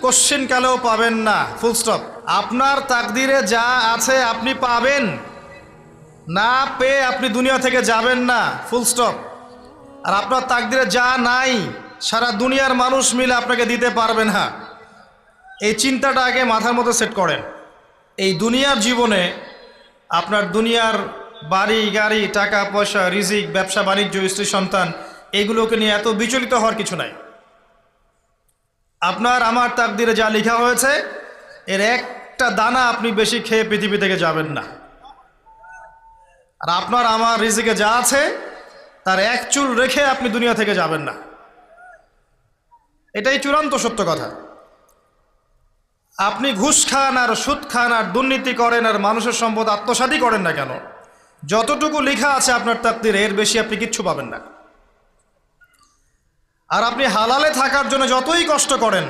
Question কালেও পাবেন না, ফুল স্টপ। আপনার তাকদিরে যা আছে আপনি পাবেন, না পেয়ে আপনি দুনিয়া থেকে যাবেন না, ফুল স্টপ। আর আপনার তাকদিরে যা নাই সারা দুনিয়ার মানুষ মিলে আপনাকে দিতে পারবে না। এই চিন্তাটা আগে মাথার মধ্যে সেট করেন। এই দুনিয়ার জীবনে আপনার দুনিয়ার বাড়ি গাড়ি, টাকা পয়সা, রিজিক, ব্যবসা বাণিজ্য, স্ত্রী সন্তান, এগুলোকে নিয়ে এত বিচলিত হওয়ার কিছু নাই। আপনার আমার তাকদিরে যা লেখা হয়েছে এর একটা দানা আপনি বেশি খেয়ে পৃথিবী থেকে যাবেন না। আর আপনার আমার রিজিকে যা আছে তার এক চুল রেখে আপনি দুনিয়া থেকে যাবেন না। এটাই চূড়ান্ত সত্য কথা। আপনি ঘুষ খান আর সুদ খান আর দুর্নীতি করেন আর মানুষের সম্পদ আত্মসাৎই করেন না কেন, যতটুকু লেখা আছে আপনার তাকদিরে এর বেশি আপনি কিচ্ছু পাবেন না। আর আপনি হালালে থাকার জন্য যতই কষ্ট করেন